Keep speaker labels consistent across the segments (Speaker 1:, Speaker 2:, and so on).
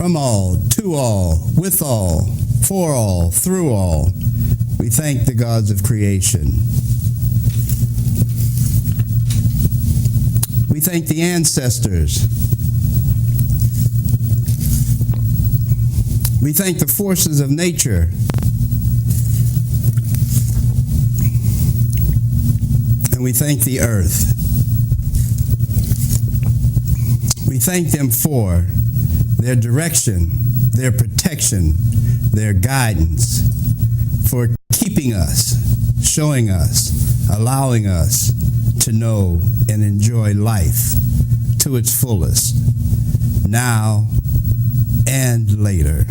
Speaker 1: from all, to all, with all, for all, through all. We thank the gods of creation. We thank the ancestors. We thank the forces of nature. And we thank the earth. We thank them for their direction, their protection, their guidance, for keeping us, showing us, allowing us to know and enjoy life to its fullest, now and later.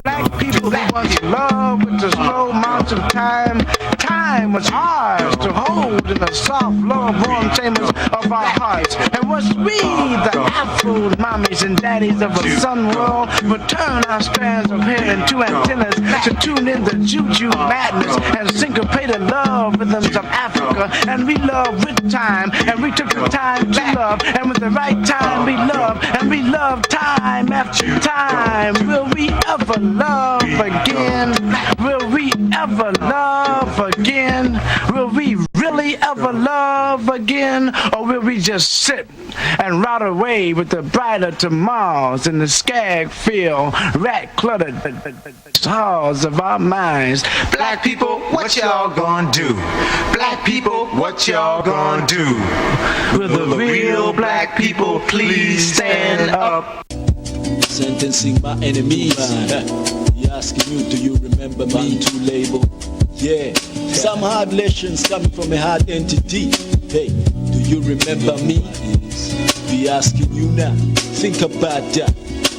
Speaker 2: Black people who once loved with the slow march of time. Time was ours to hold in the soft, love-warm chambers of our hearts. And was we, the Afro mommies and daddies of a sun world, would turn our strands of hair into antennas to tune in the juju madness and syncopated love rhythms of Africa. And we loved with time, and we took the time to love, and with the right time we loved, and we loved time after time. Will we ever love again? Will we ever love again? Will we really ever love again? Or will we just sit and rot away with the brighter tomorrows in the skag field, rat-cluttered halls of our minds?
Speaker 3: Black people, what y'all gonna do? Black people, what y'all gonna do?
Speaker 2: Will the real black people please stand up?
Speaker 4: Sentencing my enemies. He asking you, do you remember me? To label. Yeah. Some hard lessons coming from a hard entity. Hey, do you remember me? Be asking you now. Think about that.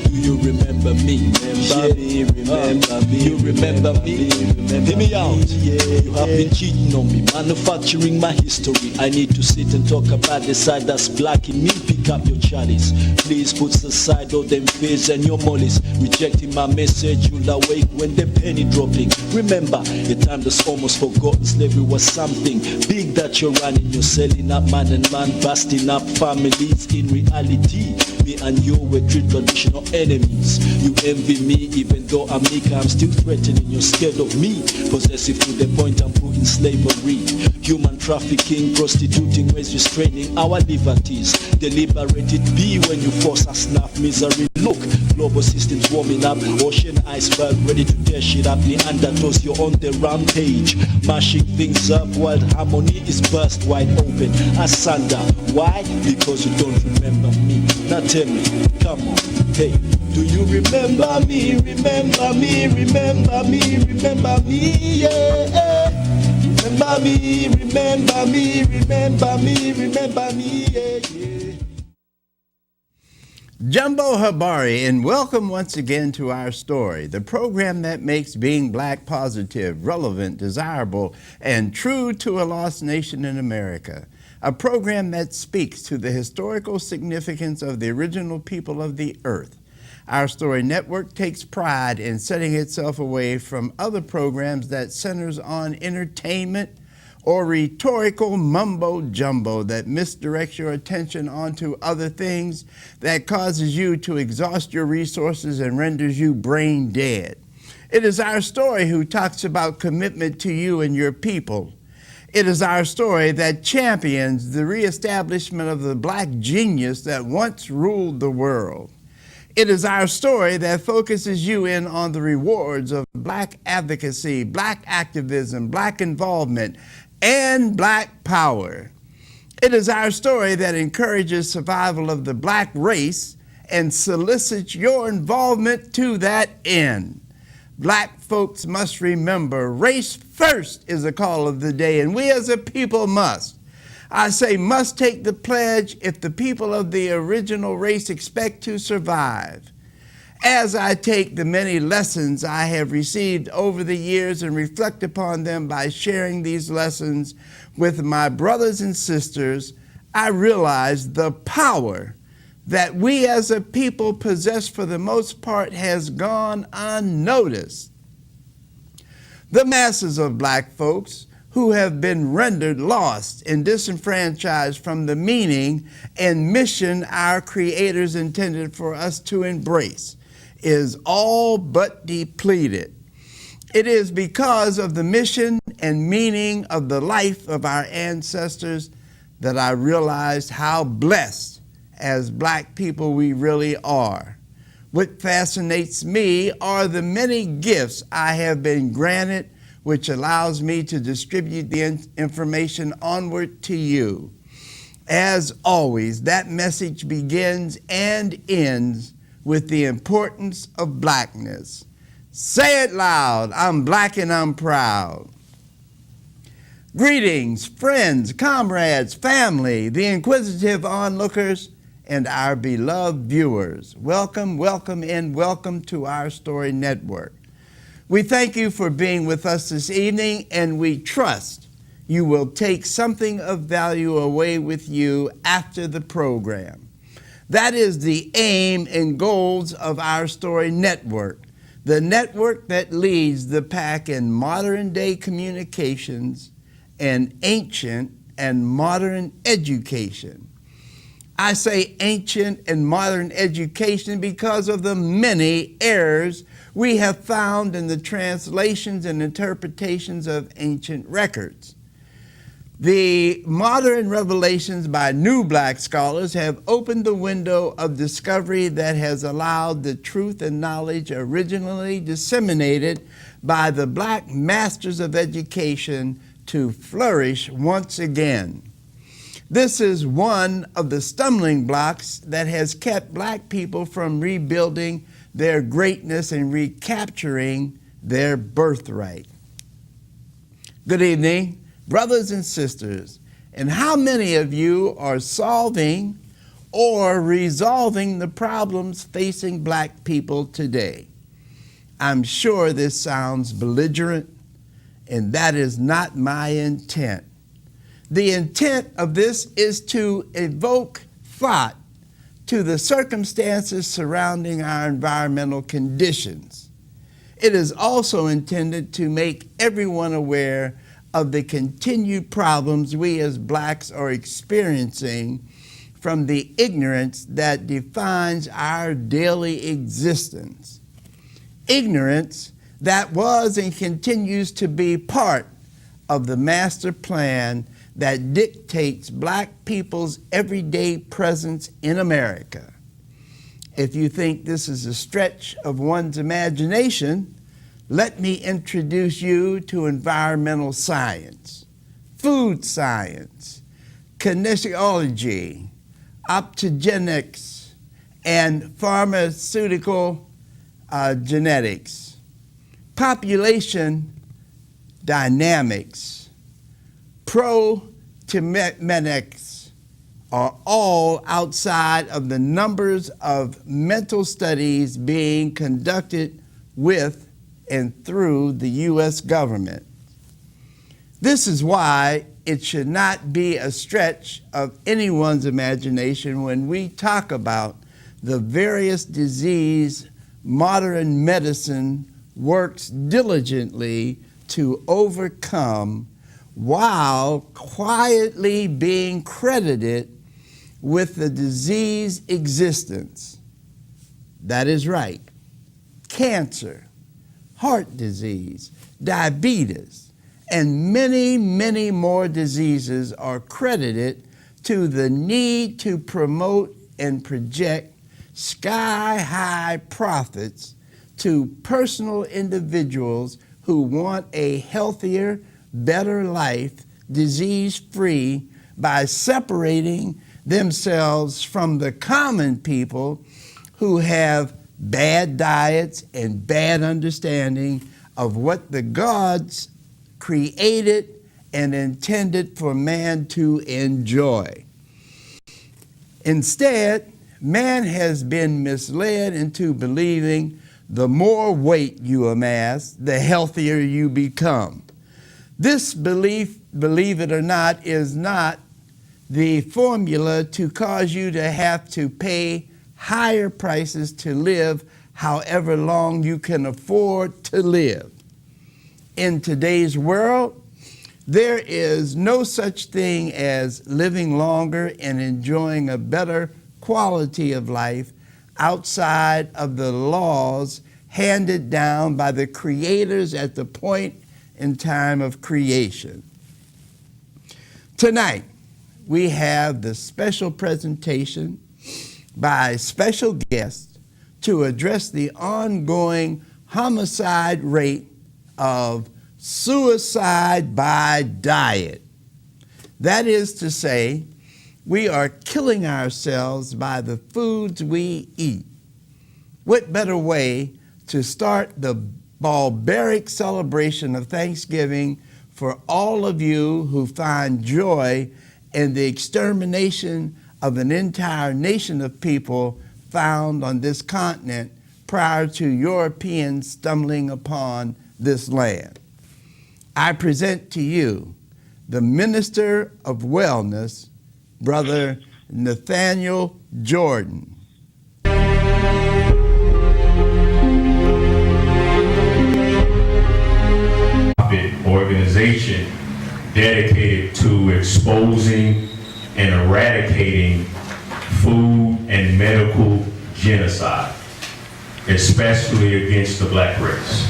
Speaker 4: Do you remember me? Remember me. You remember me? Hear me out. You have been cheating on me, manufacturing my history. I need to sit and talk about the side that's black in me. Pick up your chalice. Please put aside all them fears and your mollies. Rejecting my message, you'll awake when the penny dropping. Remember, the time that's almost forgotten. Slavery was something big that you're running. You're selling up man and man, busting up families. In reality, me and you were three traditional enemies. You envy me, even though I'm meek, I'm still threatening. You're scared of me, possessive to the point I'm put in slavery. Human trafficking, prostituting, ways restraining our liberties. Deliberated be when you force us snuff misery. Look, global systems warming up, ocean iceberg ready to tear shit up. Neanderthals, you're on the rampage, mashing things up while harmony is burst wide open. Asunder, why? Because you don't remember me. Now tell me, come on, hey, do you remember me? Remember me, remember me, remember me, yeah. Remember me, remember me, remember me, remember me, yeah.
Speaker 1: Jumbo Habari, and welcome once again to our story, the program that makes being black positive, relevant, desirable, and true to a lost nation in America. A program that speaks to the historical significance of the original people of the earth. Our Story Network takes pride in setting itself away from other programs that centers on entertainment or rhetorical mumbo-jumbo that misdirects your attention onto other things, that causes you to exhaust your resources and renders you brain dead. It is Our Story who talks about commitment to you and your people. It is Our Story that champions the reestablishment of the black genius that once ruled the world. It is Our Story that focuses you in on the rewards of black advocacy, black activism, black involvement, and black power. It is Our Story that encourages survival of the black race and solicits your involvement to that end. Black folks must remember race first is the call of the day, and we as a people must. I say must take the pledge if the people of the original race expect to survive. As I take the many lessons I have received over the years and reflect upon them by sharing these lessons with my brothers and sisters, I realize the power that we as a people possess for the most part has gone unnoticed. The masses of black folks who have been rendered lost and disenfranchised from the meaning and mission our creators intended for us to embrace. is all but depleted. It is because of the mission and meaning of the life of our ancestors that I realized how blessed as black people we really are. What fascinates me are the many gifts I have been granted, which allows me to distribute the information onward to you. As always, that message begins and ends with the importance of blackness. Say it loud, I'm black and I'm proud. Greetings, friends, comrades, family, the inquisitive onlookers, and our beloved viewers. Welcome, welcome, and welcome to Our Story Network. We thank you for being with us this evening, and we trust you will take something of value away with you after the program. That is the aim and goals of Our Story Network, the network that leads the pack in modern-day communications and ancient and modern education. I say ancient and modern education because of the many errors we have found in the translations and interpretations of ancient records. The modern revelations by new black scholars have opened the window of discovery that has allowed the truth and knowledge originally disseminated by the black masters of education to flourish once again. This is one of the stumbling blocks that has kept black people from rebuilding their greatness and recapturing their birthright. Good evening, brothers and sisters. And how many of you are solving or resolving the problems facing black people today? I'm sure this sounds belligerent, and that is not my intent. The intent of this is to evoke thought to the circumstances surrounding our environmental conditions. It is also intended to make everyone aware of the continued problems we as blacks are experiencing from the ignorance that defines our daily existence. Ignorance that was and continues to be part of the master plan that dictates black people's everyday presence in America. If you think this is a stretch of one's imagination, let me introduce you to environmental science, food science, kinesiology, optogenetics, and pharmaceutical genetics, population dynamics, protemetics are all outside of the numbers of mental studies being conducted with and through the U.S. government. This is why it should not be a stretch of anyone's imagination when we talk about the various disease modern medicine works diligently to overcome, while quietly being credited with the disease existence. That is right. Cancer, heart disease, diabetes, and many, many more diseases are credited to the need to promote and project sky-high profits to personal individuals who want a healthier, better life, disease-free, by separating themselves from the common people who have bad diets and bad understanding of what the gods created and intended for man to enjoy. Instead, man has been misled into believing the more weight you amass, the healthier you become. This belief, believe it or not, is not the formula to cause you to have to pay higher prices to live however long you can afford to live. In today's world, there is no such thing as living longer and enjoying a better quality of life outside of the laws handed down by the creators at the point in time of creation. Tonight, we have the special presentation by a special guest to address the ongoing homicide rate of suicide by diet. That is to say, we are killing ourselves by the foods we eat. What better way to start the barbaric celebration of Thanksgiving for all of you who find joy in the extermination of an entire nation of people found on this continent prior to Europeans stumbling upon this land. I present to you the Minister of Wellness, Brother Nathaniel Jordan.
Speaker 5: Organization dedicated to exposing and eradicating food and medical genocide, especially against the black race.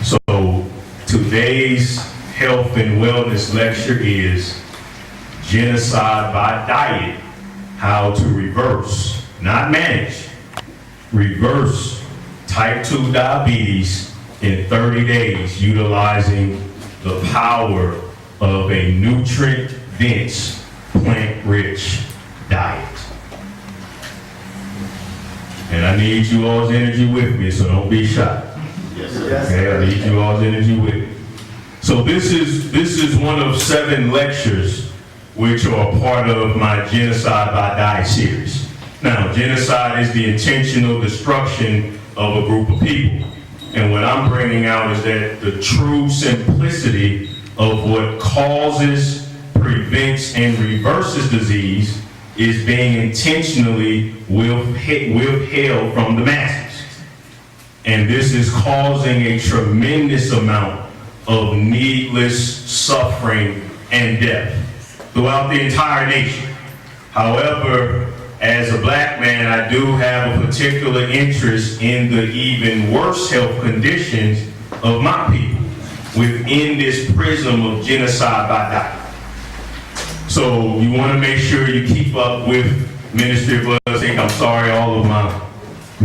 Speaker 5: So today's health and wellness lecture is Genocide by Diet, how to reverse, not manage, reverse type 2 diabetes in 30 days utilizing the power of a nutrient-dense, plant-rich diet. And I need you all's energy with me, so don't be shy. Okay, I need you all's energy with me. So this is one of 7 lectures which are part of my Genocide by Diet series. Now, genocide is the intentional destruction of a group of people. And what I'm bringing out is that the true simplicity of what causes, prevents, and reverses disease is being intentionally withheld from the masses. And this is causing a tremendous amount of needless suffering and death throughout the entire nation. However, as a black man, I do have a particular interest in the even worse health conditions of my people within this prism of genocide by diet. So you want to make sure you keep up with Ministry of Wellness. I'm sorry, all of my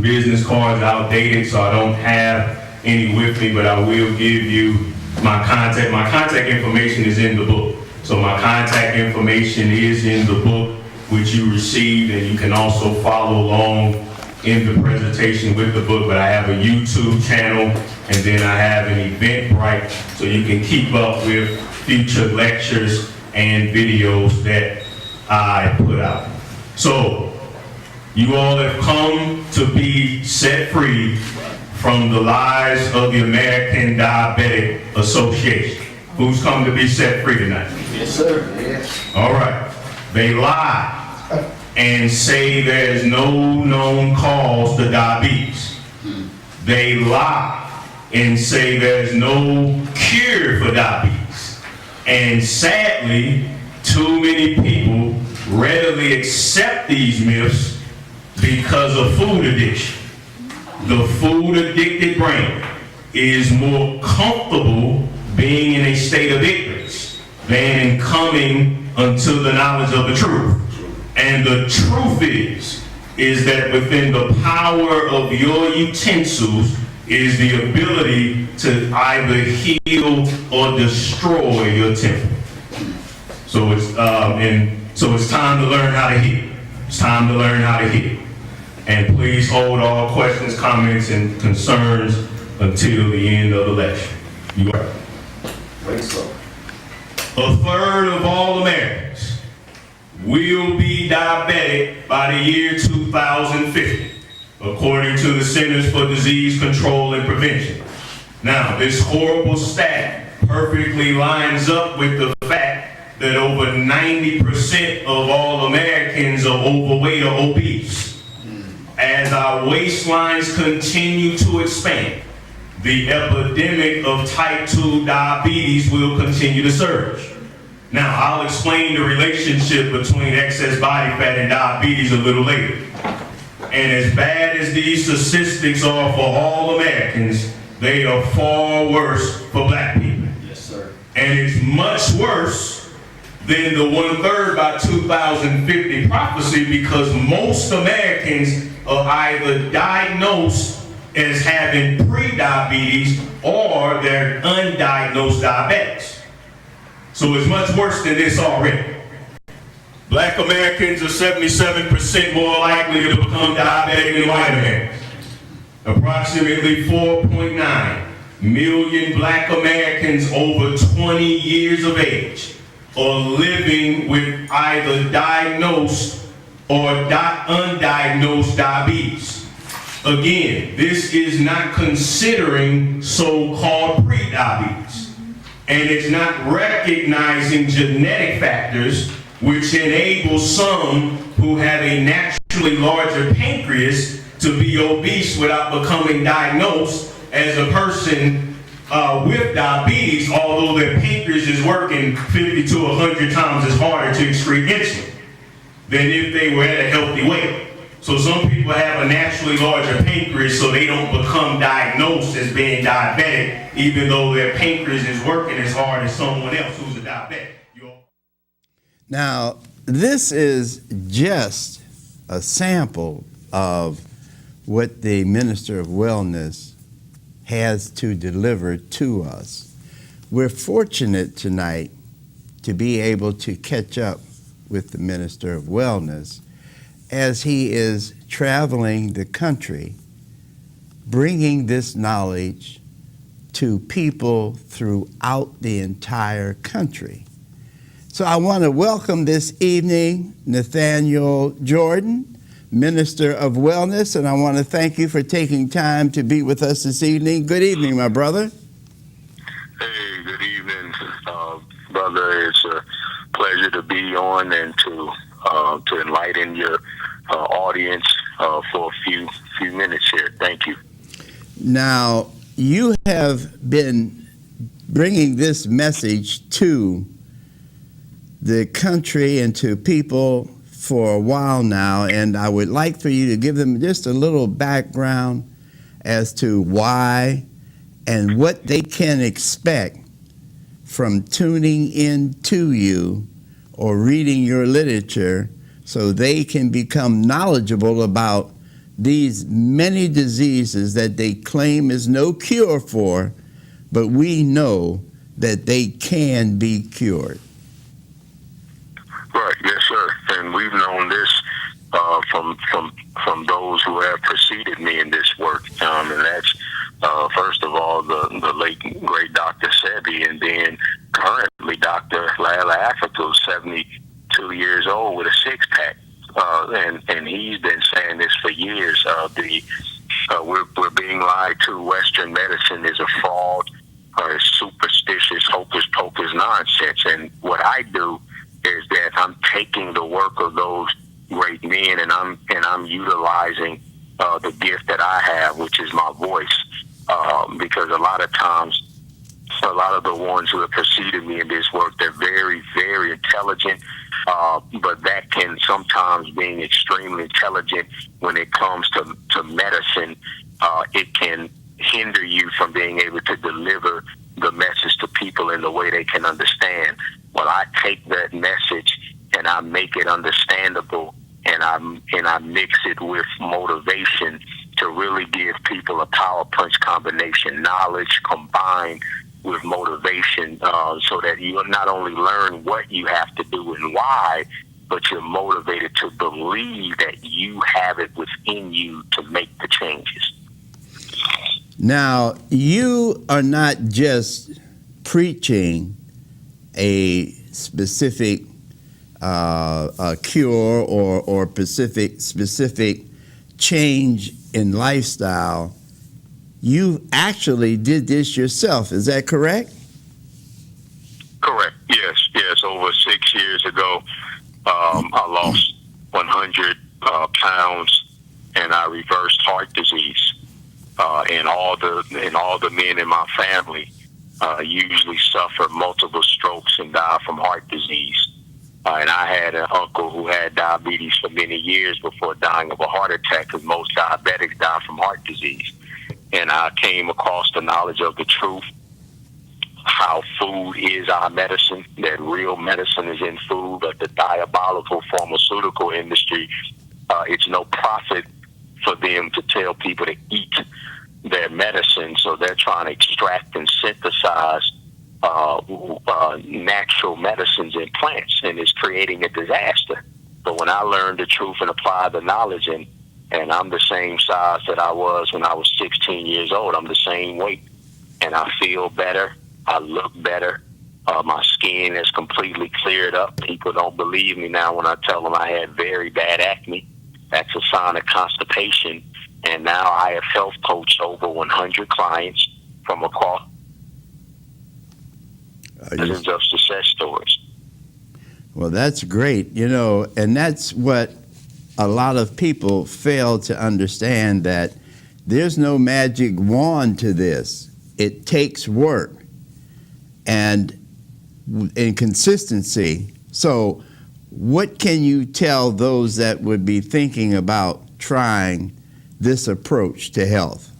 Speaker 5: business cards are outdated, so I don't have any with me, but I will give you my contact. My contact information is in the book. So my contact information is in the book which you received, and you can also follow along in the presentation with the book. But I have a YouTube channel, and then I have an Eventbrite, so you can keep up with future lectures and videos that I put out. So you all have come to be set free from the lies of the American Diabetic Association. Who's come to be set free tonight?
Speaker 4: Yes, sir. Yes.
Speaker 5: All right. They lie and say there's no known cause to diabetes. They lie and say there's no cure for diabetes. And sadly, too many people readily accept these myths because of food addiction. The food addicted brain is more comfortable being in a state of ignorance than in coming unto the knowledge of the truth. And the truth is that within the power of your utensils is the ability to either heal or destroy your temple. So it's time to learn how to heal. It's time to learn how to heal. And please hold all questions, comments, and concerns until the end of the lecture. You are. A third of all Americans will be diabetic by the year 2050, according to the Centers for Disease Control and Prevention. Now, this horrible stat perfectly lines up with the fact that over 90% of all Americans are overweight or obese. As our waistlines continue to expand, the epidemic of type 2 diabetes will continue to surge. Now, I'll explain the relationship between excess body fat and diabetes a little later. And as bad as these statistics are for all Americans, they are far worse for black people.
Speaker 4: Yes, sir.
Speaker 5: And it's much worse than the 1/3 by 2050 prophecy, because most Americans are either diagnosed as having pre-diabetes or they're undiagnosed diabetics. So it's much worse than this already. Black Americans are 77% more likely to become diabetic than white Americans. Approximately 4.9 million black Americans over 20 years of age are living with either diagnosed or undiagnosed diabetes. Again, this is not considering so-called pre-diabetes, and it's not recognizing genetic factors which enable some who have a naturally larger pancreas to be obese without becoming diagnosed as a person with diabetes, although their pancreas is working 50 to 100 times as harder to excrete insulin than if they were at a healthy weight. So some people have a naturally larger pancreas, so they don't become diagnosed as being diabetic, even though their pancreas is working as hard as someone else who's a diabetic.
Speaker 1: Now, this is just a sample of what the Minister of Wellness has to deliver to us. We're fortunate tonight to be able to catch up with the Minister of Wellness as he is traveling the country, bringing this knowledge to people throughout the entire country. So I want to welcome this evening Nathaniel Jordan, Minister of Wellness, and I want to thank you for taking time to be with us this evening. Good evening, my brother.
Speaker 6: Hey, good evening, brother. It's a pleasure to be on and to enlighten your audience for a few minutes here. Thank you.
Speaker 1: Now, you have been bringing this message to the country and to people for a while now, and I would like for you to give them just a little background as to why and what they can expect from tuning in to you or reading your literature, so they can become knowledgeable about these many diseases that they claim is no cure for, but we know that they can be cured.
Speaker 6: Right, yes, sir. And we've known this from those who have preceded me in this work, and that's first of all the late great Dr. Sebi, and then currently Dr. Lala Africa, who's 72 years old with a six-pack, and he's been saying this for years. We're being lied to. Western medicine is a fraud, it's superstitious, hocus pocus nonsense. And what I do is that I'm taking the work of those great men, and I'm utilizing the gift that I have, which is my voice, because a lot of times, a lot of the ones who have preceded me in this work, they're very, very intelligent, but that can sometimes, being extremely intelligent when it comes to medicine, it can hinder you from being able to deliver the message to people in the way they can understand. Well, I take that message and I make it understandable, and I mix it with motivation to really give people a power punch combination, knowledge combined with motivation, so that you not only learn what you have to do and why, but you're motivated to believe that you have it within you to make the changes.
Speaker 1: Now, you are not just preaching a specific cure or specific change in lifestyle. You actually did this yourself. Is that correct?
Speaker 6: Correct. Yes. Over 6 years ago, I lost 100 pounds, and I reversed heart disease. And all the men in my family usually suffer multiple strokes and die from heart disease. And I had an uncle who had diabetes for many years before dying of a heart attack, because most diabetics die from heart disease. And I came across the knowledge of the truth, how food is our medicine, that real medicine is in food, but the diabolical pharmaceutical industry, it's no profit for them to tell people to eat their medicine, so they're trying to extract and synthesize natural medicines in plants, and it's creating a disaster. But when I learned the truth and applied the knowledge, and I'm the same size that I was when I was 16 years old, I'm the same weight, and I feel better, I look better, my skin is completely cleared up. People don't believe me now when I tell them I had very bad acne. That's a sign of constipation. And now I have health coached over 100 clients from across dozens of success stories.
Speaker 1: Well, that's great, and that's what a lot of people fail to understand, that there's no magic wand to this. It takes work and consistency. So what can you tell those that would be thinking about trying this approach to health?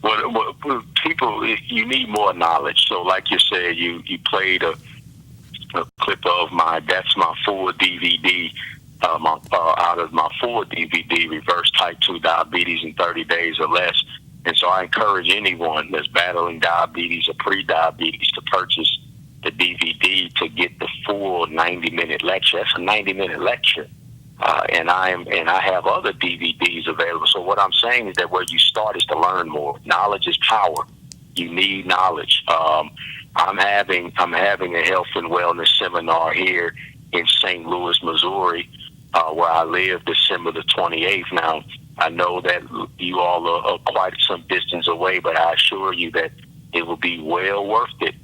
Speaker 6: Well, people, you need more knowledge. So like you said, you played a clip of that's my full DVD, out of my full DVD, Reverse Type 2 Diabetes in 30 Days or Less. And so I encourage anyone that's battling diabetes or pre-diabetes to purchase the DVD to get the full 90-minute lecture. That's a 90-minute lecture. And I have other DVDs available. So what I'm saying is that where you start is to learn more. Knowledge is power. You need knowledge. I'm having a health and wellness seminar here in St. Louis, Missouri, where I live, December the 28th. Now, I know that you all are quite some distance away, but I assure you that it will be well worth it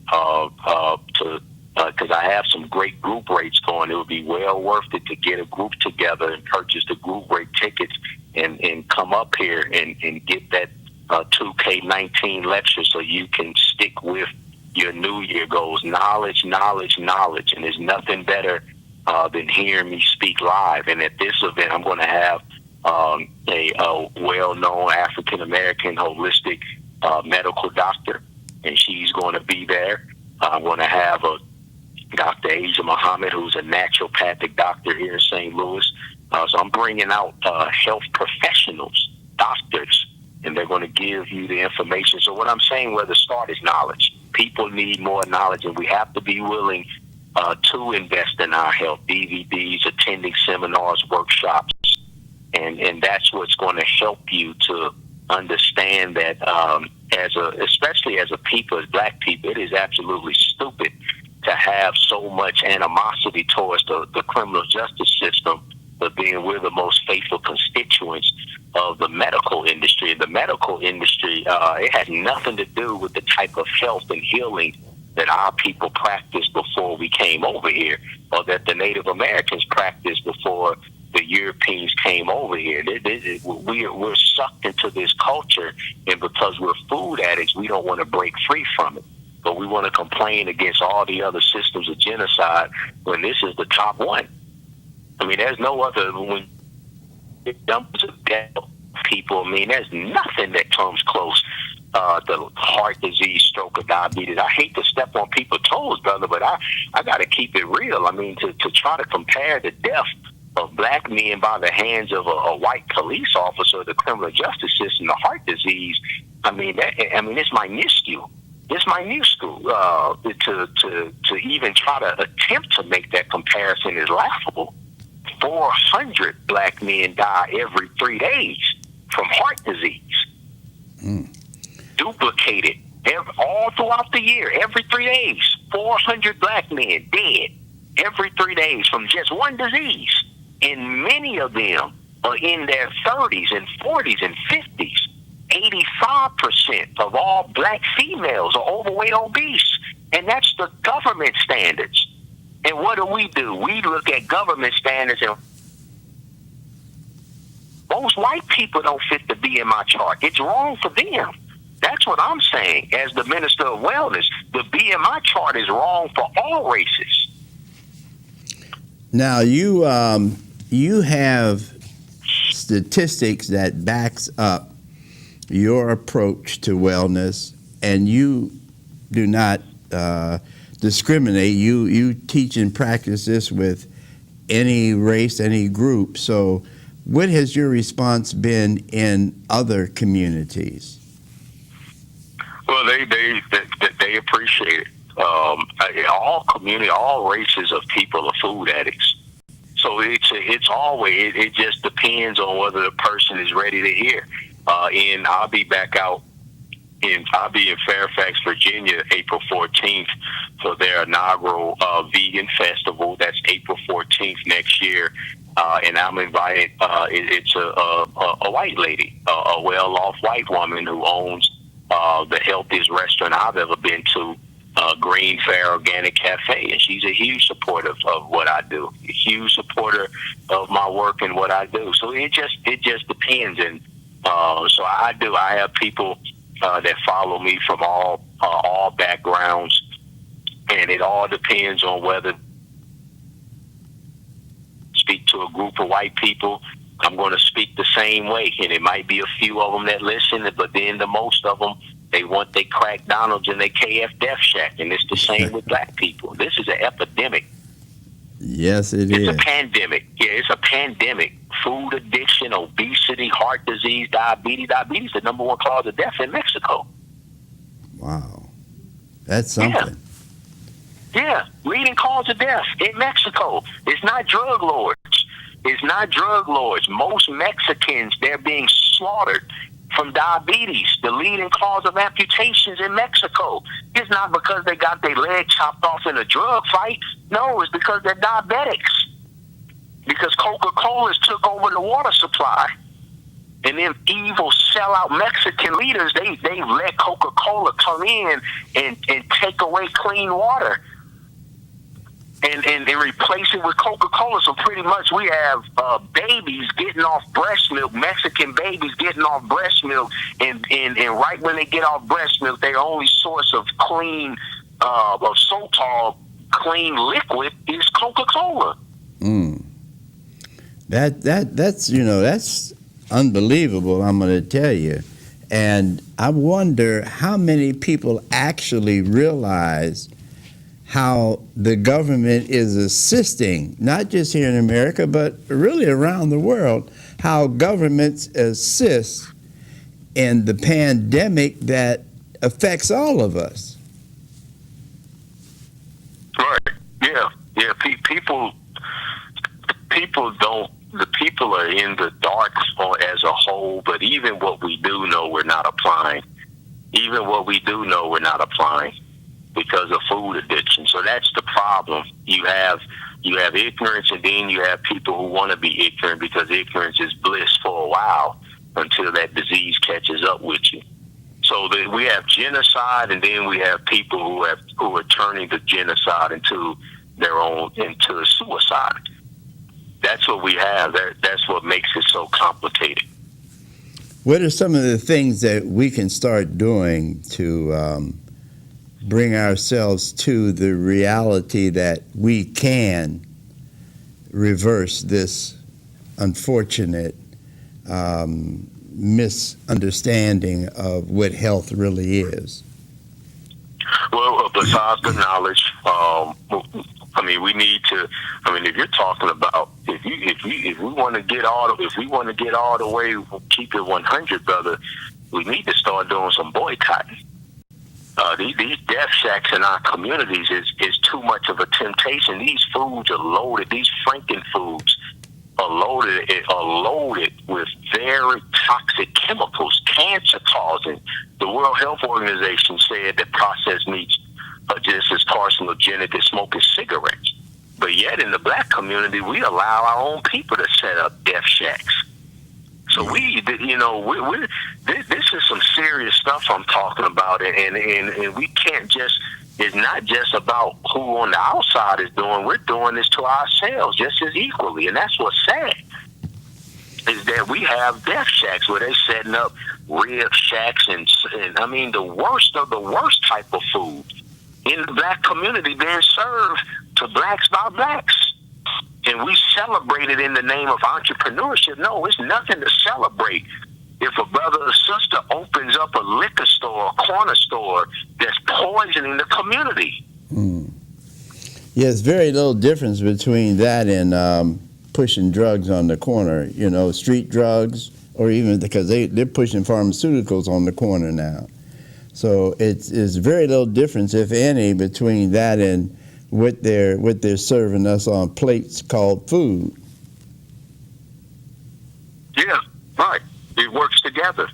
Speaker 6: because I have some great group rates going. It would be well worth it to get a group together and purchase the group rate tickets and come up here and get that 2K19 lecture so you can stick with your New Year goals. Knowledge, knowledge, knowledge. And there's nothing better than hearing me speak live. And at this event, I'm going to have a well-known African-American holistic medical doctor, and she's going to be there. I'm going to have a Dr. Asia Muhammad, who's a naturopathic doctor here in St. Louis. So I'm bringing out health professionals, doctors, and they're going to give you the information. So what I'm saying, where the start is knowledge. People need more knowledge, and we have to be willing to invest in our health. DVDs, attending seminars, workshops, and that's what's going to help you to understand that especially as a people, as black people, it is absolutely stupid to have so much animosity towards the criminal justice system, but being we're the most faithful constituents of the medical industry. And the medical industry, it had nothing to do with the type of health and healing that our people practiced before we came over here, or that the Native Americans practiced before the Europeans came over here. We're sucked into this culture, and because we're food addicts, we don't want to break free from it. But we want to complain against all the other systems of genocide when this is the top one. I mean, there's no other. When it dumps of death people, I mean, there's nothing that comes close. The heart disease, stroke, or diabetes. I hate to step on people's toes, brother, but I got to keep it real. I mean, to try to compare the death of black men by the hands of a white police officer, the criminal justice system, the heart disease. I mean, it's minuscule. It's minuscule. To even try to attempt to make that comparison is laughable. 400 black men die every 3 days from heart disease. Duplicated all throughout the year, every 3 days. 400 black men dead every 3 days from just one disease. And many of them are in their 30s and 40s and 50s. 85% of all black females are overweight, obese. And that's the government standards. And what do? We look at government standards, and most white people don't fit the BMI chart. It's wrong for them. That's what I'm saying. As the Minister of Wellness, the BMI chart is wrong for all races.
Speaker 1: Now you have statistics that backs up your approach to wellness, and you do not discriminate. You teach and practice this with any race, any group. So what has your response been in other communities?
Speaker 6: Well, they appreciate it. All races of people are food addicts. So it's always, it just depends on whether the person is ready to hear. And I'll be in Fairfax, Virginia, April 14th for their inaugural vegan festival. That's April 14th next year. And I'm invited. It's a white lady, a well-off white woman who owns the healthiest restaurant I've ever been to, Green Fair Organic Cafe, and she's a huge supporter of what I do, a huge supporter of my work and what I do. So it just depends, and so I have people that follow me from all backgrounds, and it all depends on whether speak to a group of white people. I'm going to speak the same way, and it might be a few of them that listen, but then the most of them, they want their crack Donalds and their KF Death Shack, and it's the same with black people. This is an epidemic.
Speaker 1: Yes, it's
Speaker 6: a pandemic. Yeah, it's a pandemic. Food addiction, obesity, heart disease, diabetes. Diabetes is the number one cause of death in Mexico.
Speaker 1: Wow. That's something.
Speaker 6: Yeah, leading cause of death in Mexico. It's not drug lords. It's not drug lords. Most Mexicans, they're being slaughtered from diabetes, the leading cause of amputations in Mexico. It's not because they got their leg chopped off in a drug fight. No, it's because they're diabetics. Because Coca-Cola's took over the water supply. And them evil sellout Mexican leaders, they let Coca-Cola come in and take away clean water. And replace it with Coca-Cola. So pretty much we have babies getting off breast milk, Mexican babies getting off breast milk, and right when they get off breast milk, their only source of clean, of so-called clean liquid is Coca-Cola.
Speaker 1: That's unbelievable, I'm going to tell you. And I wonder how many people actually realize how the government is assisting, not just here in America, but really around the world, how governments assist in the pandemic that affects all of us.
Speaker 6: Right. Yeah. People are in the dark as a whole, but even what we do know, we're not applying. Because of food addiction. So that's the problem. You have ignorance, and then you have people who want to be ignorant because ignorance is bliss for a while until that disease catches up with you. So we have genocide, and then we have people who are turning the genocide into suicide. That's what we have. That's what makes it so complicated.
Speaker 1: What are some of the things that we can start doing to bring ourselves to the reality that we can reverse this unfortunate misunderstanding of what health really is?
Speaker 6: Well, besides the knowledge, we need to. If you're talking about if we want to get all the way, keep it 100, brother. We need to start doing some boycotting. These death shacks in our communities is too much of a temptation. These foods are loaded. These Franken foods are loaded with very toxic chemicals, cancer causing. The World Health Organization said that processed meats are just as carcinogenic as smoking cigarettes. But yet in the black community, we allow our own people to set up death shacks. So this is some serious stuff I'm talking about, and we can't just. It's not just about who on the outside is doing. We're doing this to ourselves just as equally, and that's what's sad. Is that we have death shacks where they're setting up rib shacks and the worst of the worst type of food in the black community being served to blacks by blacks. and we celebrate it in the name of entrepreneurship. No, it's nothing to celebrate if a brother or sister opens up a liquor store, a corner store that's poisoning the community.
Speaker 1: Yeah, it's very little difference between that and pushing drugs on the corner, street drugs, or even because they're pushing pharmaceuticals on the corner now. So it's very little difference, if any, between that and what they're serving us on plates called food.
Speaker 6: Yeah, right. It works together.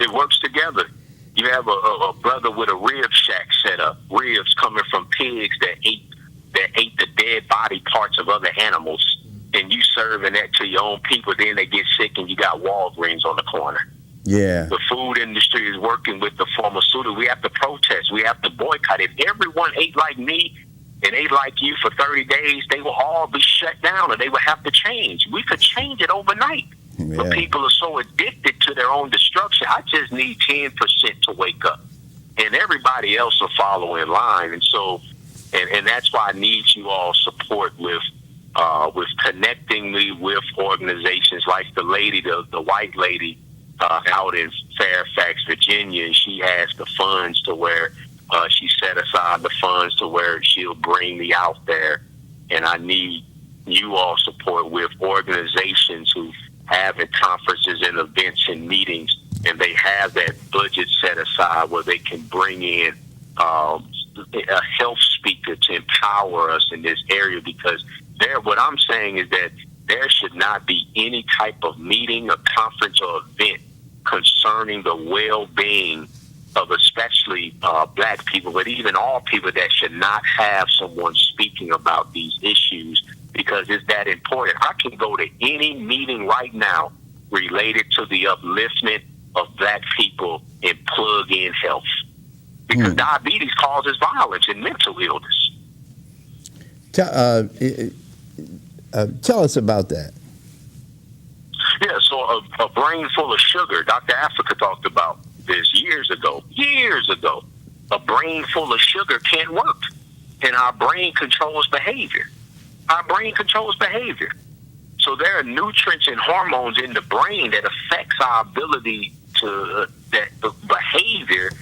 Speaker 6: It works together. You have a brother with a rib shack set up, ribs coming from pigs that ate the dead body parts of other animals, and you serving that to your own people. Then they get sick, and you got Walgreens on the corner.
Speaker 1: Yeah.
Speaker 6: The food industry is working with the pharmaceutical. We have to protest. We have to boycott. If everyone ate like me and ate like you for 30 days, they will all be shut down, or they will have to change. We could change it overnight.
Speaker 1: Yeah.
Speaker 6: But people are so addicted to their own destruction. I just need 10% to wake up, and everybody else will follow in line. And so, and that's why I need you all support with connecting me with organizations like the white lady out in Fairfax, Virginia. And she has the funds to where she set aside the funds to where she'll bring me out there. And I need you all support with organizations who having conferences and events and meetings, and they have that budget set aside where they can bring in a health speaker to empower us in this area. Because what I'm saying is that there should not be any type of meeting, a conference, or event concerning the well-being of especially black people, but even all people, that should not have someone speaking about these issues, because it's that important. I can go to any meeting right now related to the upliftment of black people and plug in health, because diabetes causes violence and mental illness.
Speaker 1: Tell us about that.
Speaker 6: Yeah, so a brain full of sugar. Dr. Africa talked about this years ago. A brain full of sugar can't work, and our brain controls behavior. So there are nutrients and hormones in the brain that affects our ability to that behavior,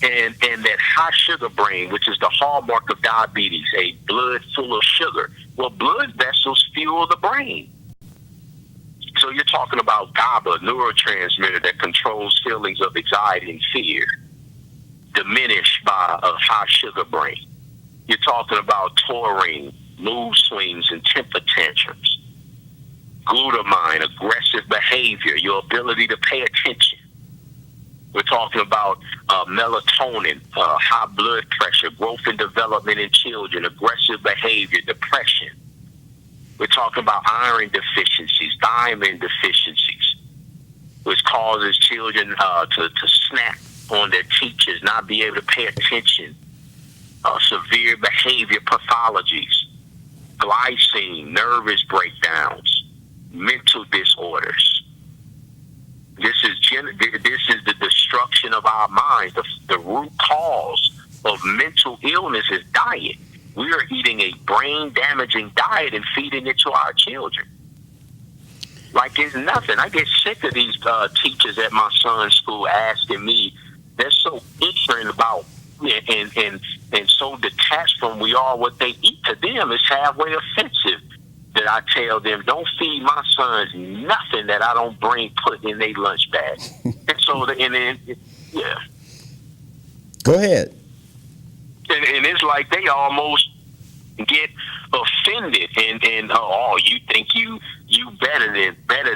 Speaker 6: and that high sugar brain, which is the hallmark of diabetes, a blood full of sugar. Well, blood vessels fuel the brain. So you're talking about GABA, neurotransmitter that controls feelings of anxiety and fear, diminished by a high sugar brain. You're talking about taurine, mood swings and temper tantrums. Glutamine, aggressive behavior, your ability to pay attention. We're talking about melatonin, high blood pressure, growth and development in children, aggressive behavior, depression. We're talking about iron deficiencies, thiamine deficiencies, which causes children to snap on their teachers, not be able to pay attention. Severe behavior pathologies, glycine, nervous breakdowns, mental disorders. This is the destruction of our minds. The root cause of mental illness is diet. We are eating a brain-damaging diet and feeding it to our children like it's nothing. I get sick of these teachers at my son's school asking me. They're so ignorant about and so detached from we are what they eat. To them, it's halfway offensive that I tell them, don't feed my sons nothing that I don't put in their lunch bag. And so, yeah.
Speaker 1: Go ahead.
Speaker 6: And it's like they almost get offended and oh, you think you better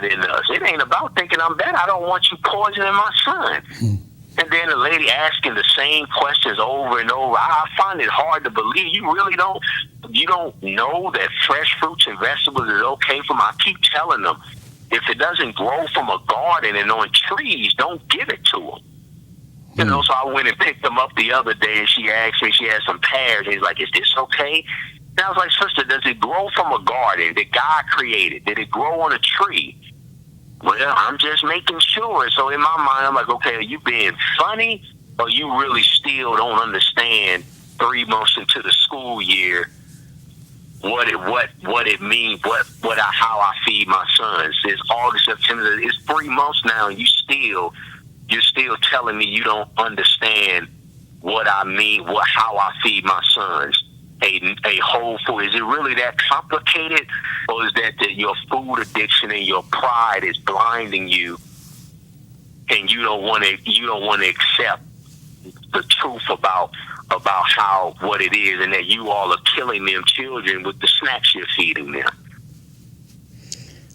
Speaker 6: than us. It ain't about thinking I'm better. I don't want you poisoning my son. And then the lady asking the same questions over and over. I find it hard to believe you don't know that fresh fruits and vegetables is okay for them. I keep telling them, if it doesn't grow from a garden and on trees, don't give it to them. You know, so I went and picked them up the other day, and she asked me, she had some pears, and he's like, is this okay? And I was like, sister, does it grow from a garden that God created? Did it grow on a tree? Well, I'm just making sure. So in my mind, I'm like, okay, are you being funny, or you really still don't understand 3 months into the school year what it means, how I feed my sons. It's August, September. It's 3 months now, and you're still telling me you don't understand what I mean, how I feed my sons. A whole food. Is it really that complicated, or is that your food addiction and your pride is blinding you, and you don't want to accept the truth about what it is, and that you all are killing them children with the snacks you're feeding them?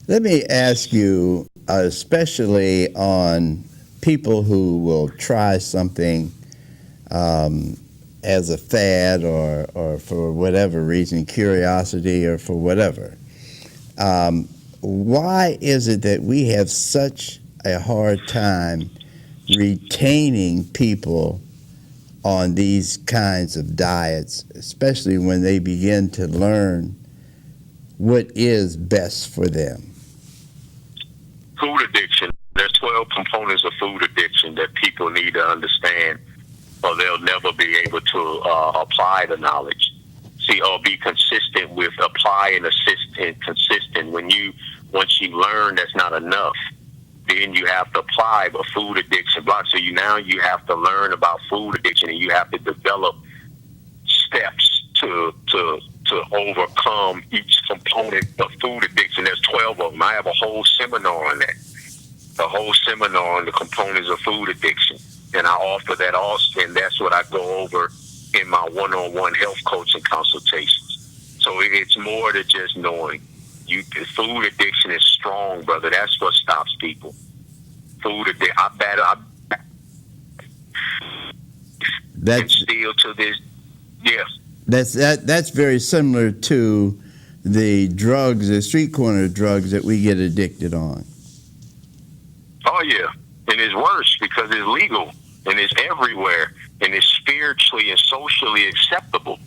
Speaker 1: Let me ask you, especially on people who will try something as a fad or for whatever reason, curiosity or for whatever. Why is it that we have such a hard time retaining people on these kinds of diets, especially when they begin to learn what is best for them?
Speaker 6: Food addiction. There's 12 components of food addiction that people need to understand, or they'll never be able to apply the knowledge. See, or be consistent with applying, consistent. Once you learn that's not enough, then you have to apply. But food addiction blocks. So you have to learn about food addiction, and you have to develop steps to overcome each component of food addiction. There's 12 of them. I have a whole seminar on that. A whole seminar on the components of food addiction. And I offer that also, and that's what I go over in my one-on-one health coaching consultations. So it's more than just knowing. Food addiction is strong, brother. That's what stops people. Food addiction. And still to this, yes.
Speaker 1: That's very similar to the drugs, the street corner drugs that we get addicted on.
Speaker 6: Oh yeah, and it's worse because it's legal and it's everywhere, and it's spiritually and socially acceptable.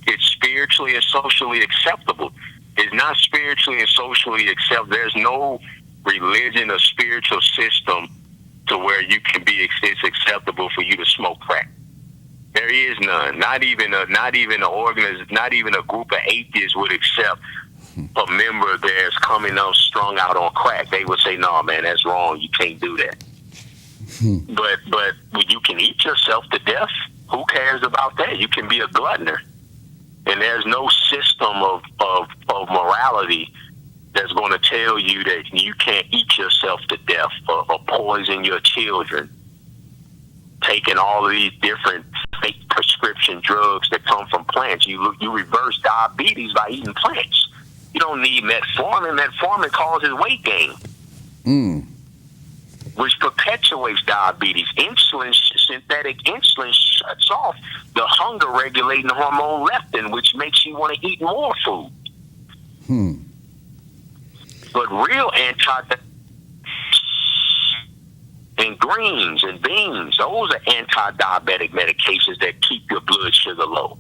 Speaker 6: It's spiritually and socially acceptable. It's not spiritually and socially acceptable. There's no religion or spiritual system to where you can be. It's acceptable for you to smoke crack. There is none. Not even a group of atheists would accept a member of theirs coming up strung out on crack. They would say, "No, man, that's wrong. You can't do that." But you can eat yourself to death. Who cares about that? You can be a gluttoner, and there's no system of morality that's going to tell you that you can't eat yourself to death or poison your children. Taking all of these different fake prescription drugs that come from plants, you reverse diabetes by eating plants. You don't need metformin. Metformin causes weight gain, which perpetuates diabetes. Synthetic insulin shuts off the hunger-regulating hormone leptin, which makes you want to eat more food. But real and greens and beans, those are anti-diabetic medications that keep your blood sugar low.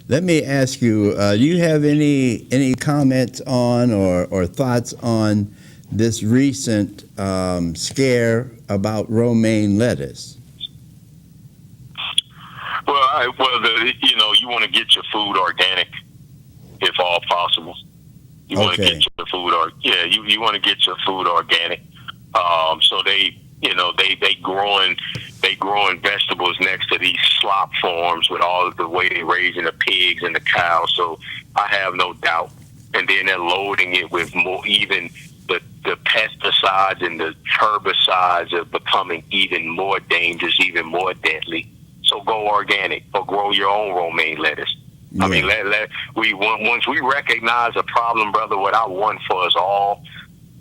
Speaker 1: Let me ask you, do you have any comments on or thoughts on this recent scare about romaine lettuce?
Speaker 6: Well, you want to get your food organic, if all possible. You want to get your food, you want to get your food organic. So they growing vegetables next to these slop farms with all of the way they're raising the pigs and the cows. So I have no doubt. And then they're loading it with more, even the pesticides and the herbicides are becoming even more dangerous, even more deadly. So go organic or grow your own romaine lettuce. Yeah. I mean, once we recognize a problem, brother, what I want for us all,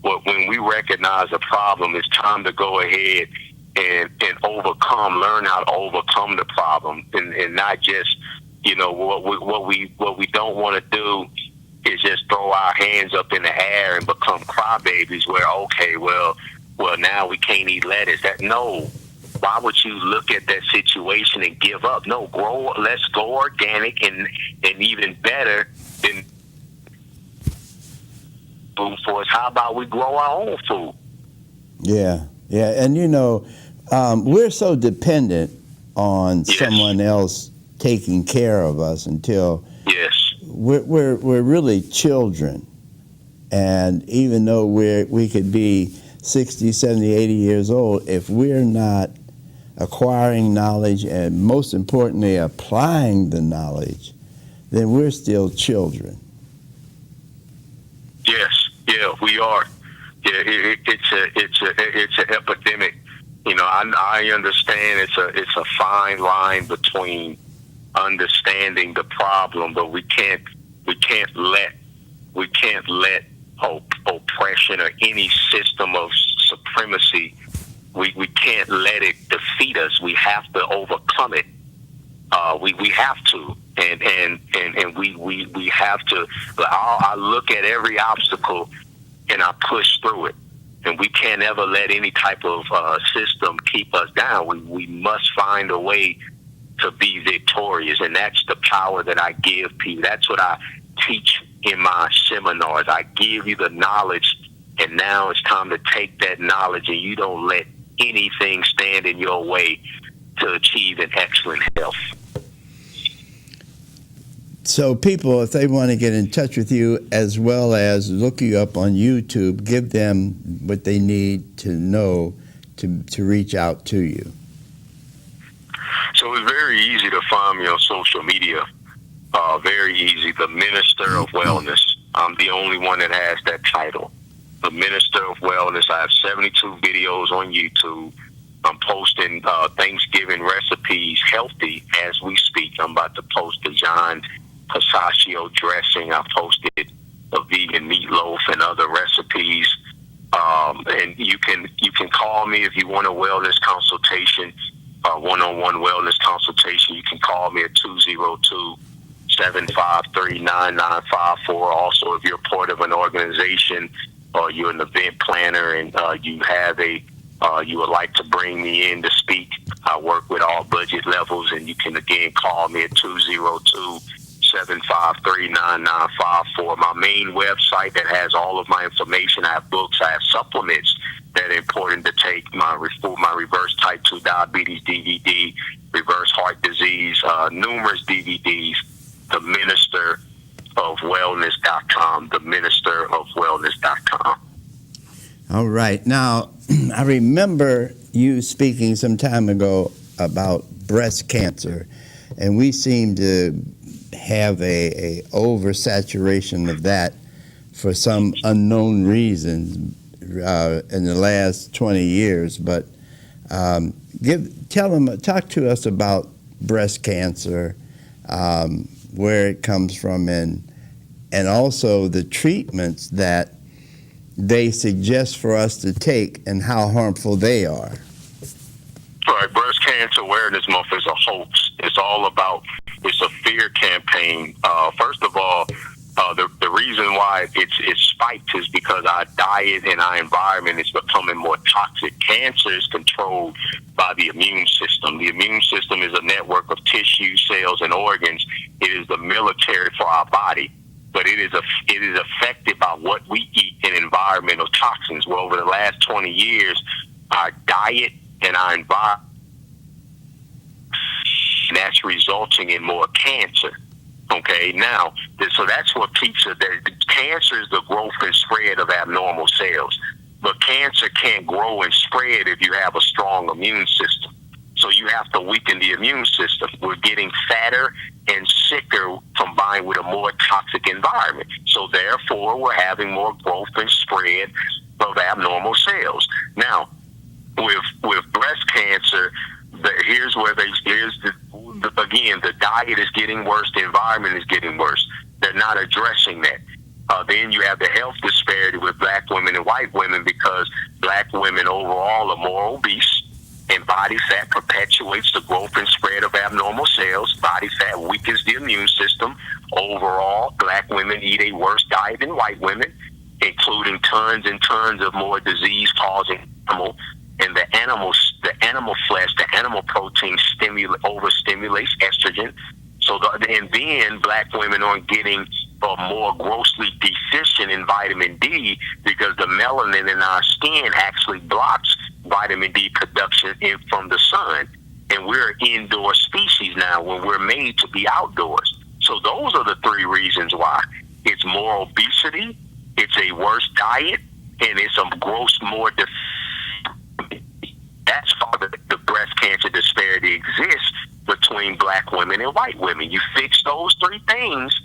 Speaker 6: when we recognize a problem, it's time to go ahead and learn how to overcome the problem, and not just, what we don't want to do is just throw our hands up in the air and become crybabies where, okay, well, now we can't eat lettuce. No. Why would you look at that situation and give up? No, let's go organic, and even better than food for us. How about we grow our own food? Yeah.
Speaker 1: And we're so dependent on someone else taking care of us until
Speaker 6: Yes.
Speaker 1: we're really children. And even though we could be 60, 70, 80 years old, if we're not acquiring knowledge and most importantly applying the knowledge, then we're still children.
Speaker 6: Yes, yeah, we are. Yeah, it's an epidemic. You know, I understand it's a fine line between understanding the problem, but we can't let oppression or any system of supremacy. We can't let it defeat us. We have to overcome it. We have to, and we have to. I look at every obstacle and I push through it. And we can't ever let any type of system keep us down. We must find a way to be victorious, and that's the power that I give people. That's what I teach in my seminars. I give you the knowledge, and now it's time to take that knowledge, and you don't let anything stand in your way to achieve an excellent health.
Speaker 1: So people, if they want to get in touch with you as well as look you up on YouTube, give them what they need to know to reach out to you.
Speaker 6: So it's very easy to find me on social media. Very easy. The Minister of Wellness. I'm the only one that has that title. The Minister of Wellness. I have 72 videos on YouTube. I'm posting Thanksgiving recipes, healthy as we speak. I'm about to post the John pistachio dressing. I posted a vegan meatloaf and other recipes. And you can call me if you want a wellness consultation, one-on-one wellness consultation. You can call me at 202-753-9954. Also, if you're part of an organization or you're an event planner and you have you would like to bring me in to speak, I work with all budget levels, and you can again call me at 202-753-9954. My main website that has all of my information. I have books, I have supplements that are important to take. My reverse type 2 diabetes DVD, reverse heart disease, numerous DVDs. The Minister of Wellness.com. The Minister of Wellness.com.
Speaker 1: All right. Now, I remember you speaking some time ago about breast cancer, and we seem to have a oversaturation of that for some unknown reason in the last 20 years. But talk to us about breast cancer, where it comes from, and also the treatments that they suggest for us to take and how harmful they are.
Speaker 6: All right, Breast Cancer Awareness Month is a hoax. It's all about, it's a fear campaign. First of all, the reason why it's spiked is because our diet and our environment is becoming more toxic. Cancer is controlled by the immune system. The immune system is a network of tissue, cells, and organs. It is the military for our body. But it is affected by what we eat and environmental toxins. Well, over the last 20 years, our diet and our environment, that's resulting in more cancer. Okay, now, so that's what cancer is the growth and spread of abnormal cells. But cancer can't grow and spread if you have a strong immune system. So you have to weaken the immune system. We're getting fatter and sicker combined with a more toxic environment. So therefore, we're having more growth and spread of abnormal cells. Now, with breast cancer, here's the diet is getting worse, the environment is getting worse. They're not addressing that. Then you have the health disparity with black women and white women, because black women overall are more obese, and body fat perpetuates the growth and spread of abnormal cells. Body fat weakens the immune system. Overall, black women eat a worse diet than white women, including tons and tons of more disease-causing animal. And the animal flesh, the animal protein overstimulates estrogen. And then black women aren't getting more grossly deficient in vitamin D, because the melanin in our skin actually blocks vitamin D production from the sun. and we're an indoor species now when we're made to be outdoors. So those are the three reasons why. It's more obesity, it's a worse diet, and it's a gross more that's why the breast cancer disparity exists between black women and white women. You fix those three things,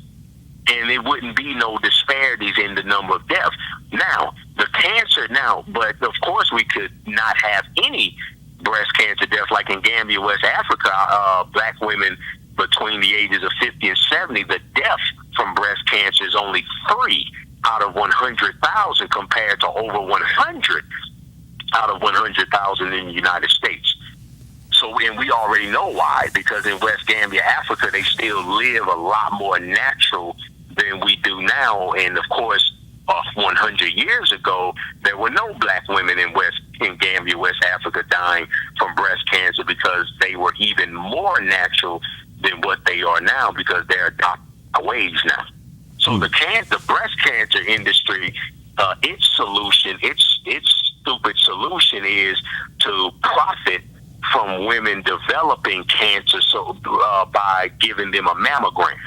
Speaker 6: and there wouldn't be no disparities in the number of deaths. Now, the cancer now, but of course we could not have any breast cancer deaths like in Gambia, West Africa. Black women between the ages of 50 and 70, the death from breast cancer is only 3 out of 100,000 compared to over 100 out of 100,000 in the United States. So, and we already know why, because in West Gambia, Africa, they still live a lot more natural than we do now. And of course, 100 years ago, there were no black women in Gambia, West Africa, dying from breast cancer because they were even more natural than what they are now, because they're adopted ways now. So the breast cancer industry, its solution, its stupid solution is to profit from women developing cancer by giving them a mammogram.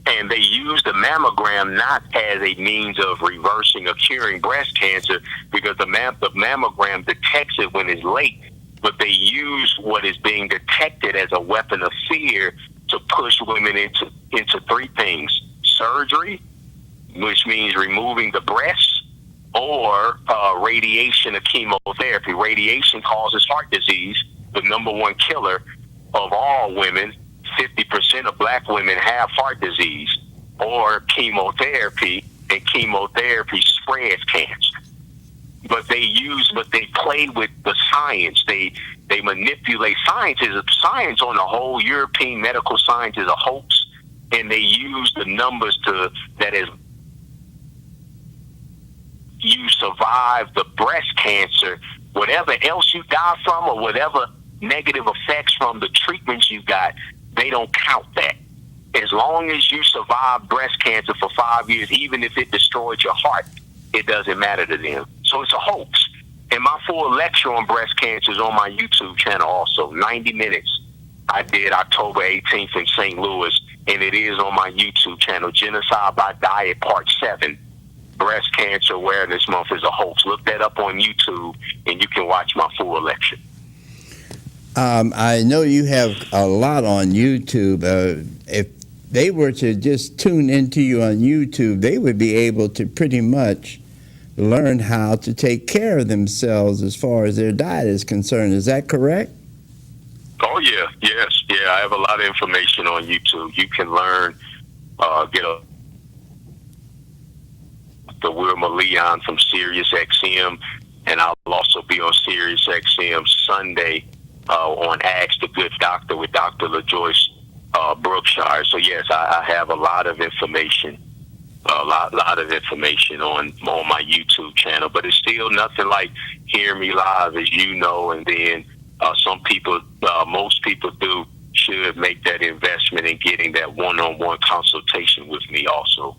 Speaker 6: And they use the mammogram not as a means of reversing or curing breast cancer, because the mammogram detects it when it's late, but they use what is being detected as a weapon of fear to push women into three things: surgery, which means removing the breasts, or radiation or chemotherapy. Radiation causes heart disease, the number one killer of all women. 50% of black women have heart disease, or chemotherapy, and chemotherapy spreads cancer. But they play with the science. They manipulate science. Science on the whole, European medical science is a hoax, and they use the numbers that is you survive the breast cancer, whatever else you die from, or whatever negative effects from the treatments you got, they don't count that. As long as you survive breast cancer for 5 years, even if it destroyed your heart, it doesn't matter to them. So it's a hoax. And my full lecture on breast cancer is on my YouTube channel also, 90 minutes. I did October 18th in St. Louis, and it is on my YouTube channel, Genocide by Diet Part 7. Breast Cancer Awareness Month is a hoax. Look that up on YouTube, and you can watch my full lecture.
Speaker 1: I know you have a lot on YouTube. If they were to just tune into you on YouTube, they would be able to pretty much learn how to take care of themselves as far as their diet is concerned. Is that correct?
Speaker 6: Oh, yeah. Yes. Yeah, I have a lot of information on YouTube. You can learn, the Wilma Leon from Sirius XM, and I'll also be on Sirius XM Sunday on Ask the Good Doctor with Dr. LaJoyce Brookshire. So yes, I have a lot of information, lot of information on my YouTube channel. But it's still nothing like Hear Me Live, as you know. And then some people, most people should make that investment in getting that one-on-one consultation with me also.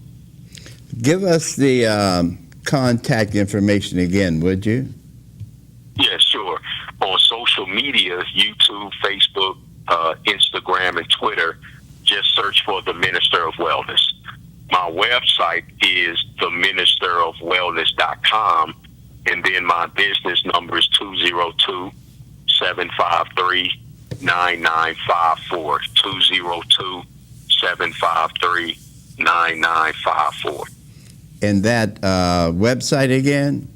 Speaker 1: Give us the contact information again, would you?
Speaker 6: Yeah, sure. On social media, YouTube, Facebook, Instagram, and Twitter, just search for The Minister of Wellness. My website is theministerofwellness.com, and then my business number is 202-753-9954, 202-753-9954.
Speaker 1: And that website again?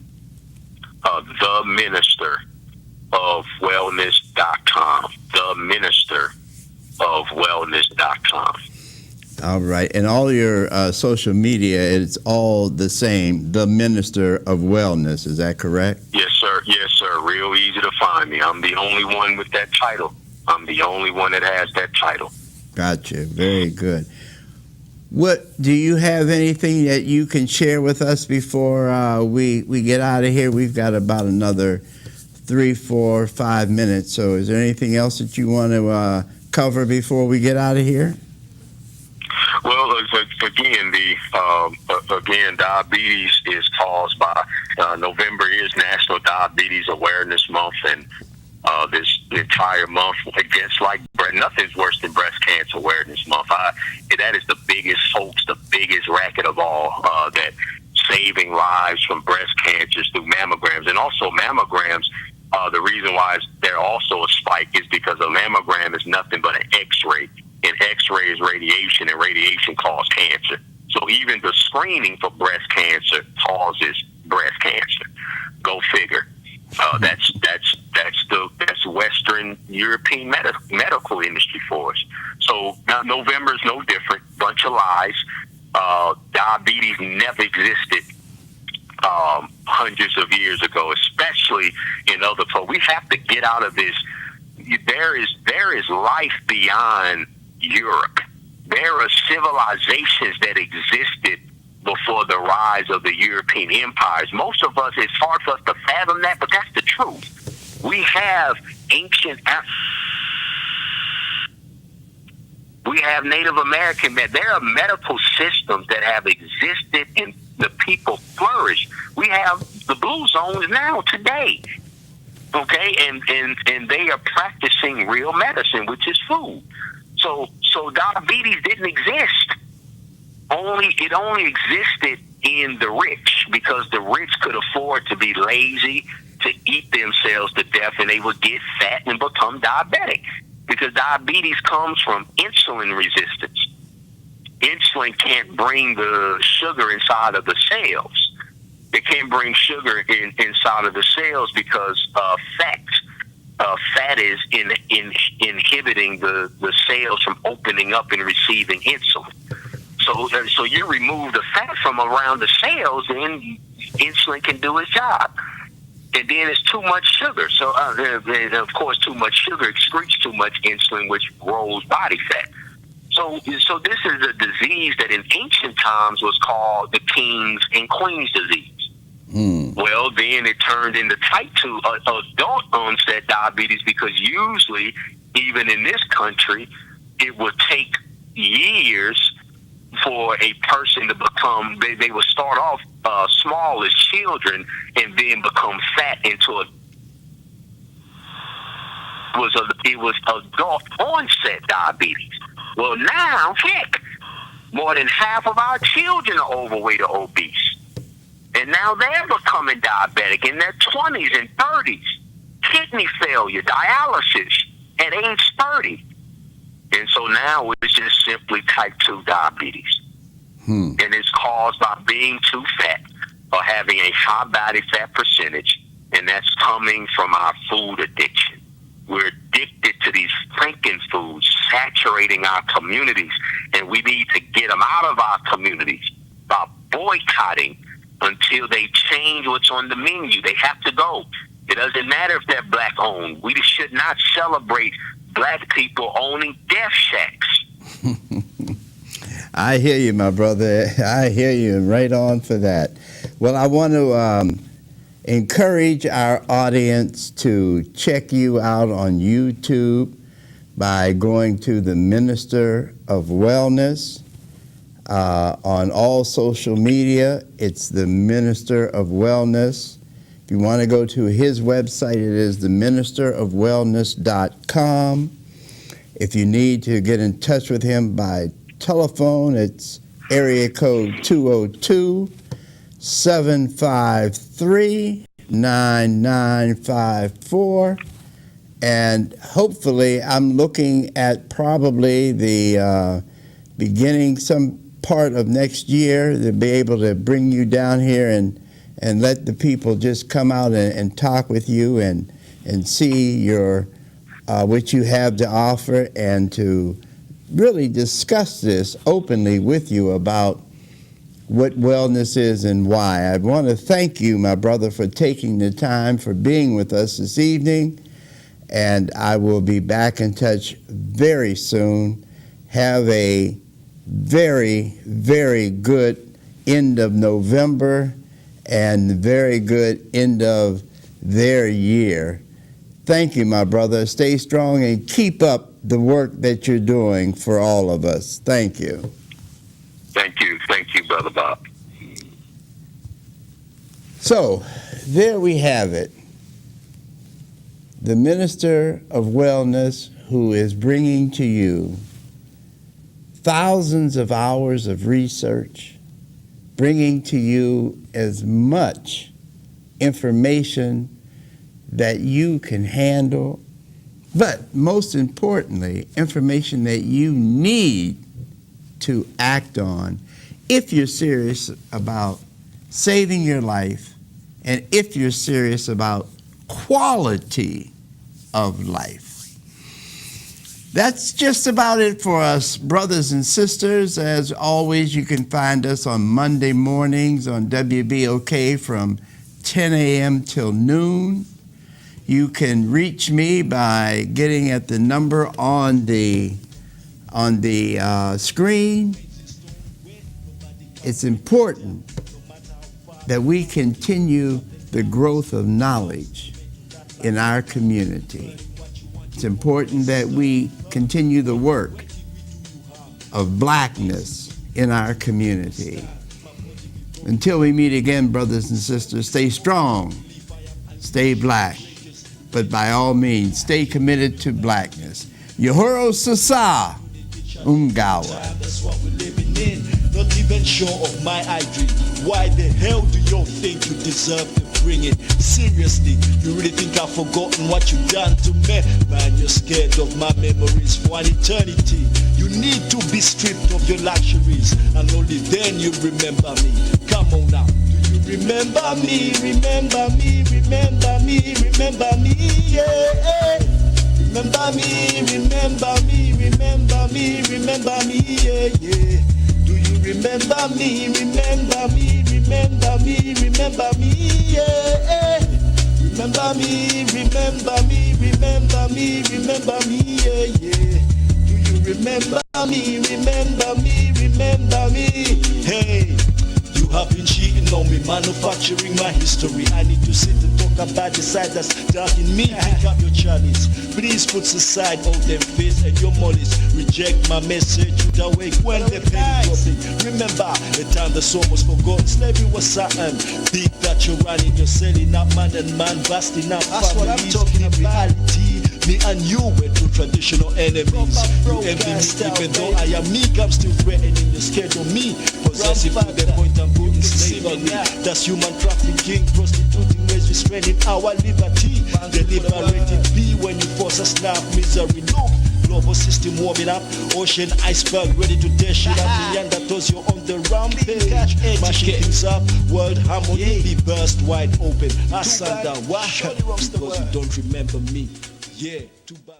Speaker 1: theministerofwellness.com. theministerofwellness.com. All right. And all your social media, it's all the same, The Minister of Wellness. Is that correct?
Speaker 6: Yes, sir. Yes, sir. Real easy to find me. I'm the only one with that title. I'm the only one that has that title.
Speaker 1: Gotcha. Very good. Do you have anything that you can share with us before we get out of here? We've got about another 3, 4, 5 minutes. So is there anything else that you want to cover before we get out of here?
Speaker 6: Well, again, diabetes is caused by November is National Diabetes Awareness Month, and this entire month against nothing's worse than Breast Cancer Awareness Month. That is the biggest hoax, the biggest racket of all, that saving lives from breast cancers through mammograms. And also mammograms, the reason why there also a spike is because a mammogram is nothing but an X-ray, and X-ray is radiation, and radiation causes cancer. So even the screening for breast cancer causes breast cancer. Go figure. That's Western European medical industry for us. So now November is no different. Bunch of lies. Diabetes never existed hundreds of years ago, especially in other folks. We have to get out of this. There is life beyond Europe. There are civilizations that existed before the rise of the European empires. Most of us, it's hard for us to fathom that, but that's the truth. We have we have Native American men. There are medical systems that have existed and the people flourish. We have the blue zones now today. Okay, and they are practicing real medicine, which is food. So diabetes didn't exist. It only existed in the rich, because the rich could afford to be lazy, to eat themselves to death, and they would get fat and become diabetic. Because diabetes comes from insulin resistance. Insulin can't bring the sugar inside of the cells. It can't bring sugar inside of the cells because fat is inhibiting the cells from opening up and receiving insulin. So you remove the fat from around the cells, and insulin can do its job. And then it's too much sugar. So, and of course, too much sugar excretes too much insulin, which grows body fat. So this is a disease that in ancient times was called the king's and queen's disease. Well, then it turned into type 2 adult onset diabetes, because usually, even in this country, it would take years for a person to become, they would start off small as children and then become fat into it was adult onset diabetes. Well, now, heck, more than half of our children are overweight or obese. And now they're becoming diabetic in their 20s and 30s. Kidney failure, dialysis at age 30. And so now it's just simply type 2 diabetes. And it's caused by being too fat or having a high body fat percentage. And that's coming from our food addiction. We're addicted to these thinking foods, saturating our communities. And we need to get them out of our communities by boycotting until they change what's on the menu. They have to go. It doesn't matter if they're black owned. We should not celebrate black people owning death shacks.
Speaker 1: I hear you, my brother. I hear you, and right on for that. Well, I want to encourage our audience to check you out on YouTube by going to the Minister of Wellness. On all social media, it's the Minister of Wellness. If you want to go to his website, it is theministerofwellness.com. If you need to get in touch with him by telephone, it's area code 202-753-9954. And hopefully, I'm looking at probably the beginning some part of next year to be able to bring you down here and let the people just come out and talk with you and see your what you have to offer, and to really discuss this openly with you about what wellness is and why. I want to thank you, my brother, for taking the time, for being with us this evening, and I will be back in touch very soon. Have a very, very good end of November and very good end of their year. Thank you, my brother. Stay strong and keep up the work that you're doing for all of us. Thank you.
Speaker 6: Thank you, Brother Bob.
Speaker 1: So, there we have it. the Minister of Wellness, who is bringing to you thousands of hours of research, bringing to you as much information that you can handle, but most importantly, information that you need to act on if you're serious about saving your life and if you're serious about quality of life. That's just about it for us, brothers and sisters. As always, you can find us on Monday mornings on WBOK from 10 a.m. till noon. You can reach me by getting at the number on the screen. It's important that we continue the growth of knowledge in our community. It's important that we continue the work of blackness in our community. Until we meet again, brothers and sisters, stay strong, stay black, but by all means, stay committed to blackness. Yohoro Sasa Umgawa.
Speaker 4: That's what we're living in. Not even sure of my ID. Why the hell do you think you deserve to bring it? Seriously, you really think I've forgotten what you've done to me? Man, you're scared of my memories for an eternity. You need to be stripped of your luxuries, and only then you remember me. Come on now. Do you remember me? Remember me? Remember me? Remember me? Yeah. Remember me? Remember me? Remember me? Remember me? Yeah, yeah. Do you remember me? Remember me? Remember me? Remember me? Yeah. Remember me? Remember me? Remember me? Remember me? Yeah, yeah. Do you remember me? Remember me? Remember me? Hey. You have been cheating on me, manufacturing my history. I need to sit and talk about the side that's dark in me. Pick up your chalice. Please put aside all them face and your mollies. Reject my message, you the wake when the penny dropping. Remember the time the soul was forgotten. Slavery was something big that you're running. You're selling up man and man, busting up. That's what I'm talking about. Reality. Me and you were two traditional enemies. You envy me even though I am meek. I'm still threatening. You're scared of me. Possessive to the point I'm putting slavery. That's human trafficking, prostituting, ways restraining our liberty. The liberated be when you force us now. Misery, look. Global system warming up. Ocean iceberg ready to dash it up. Neanderthals, you're on the rampage. Mashing things up. World harmony be burst wide open. Asunder, why? Because you don't remember me. Yeah, too bad.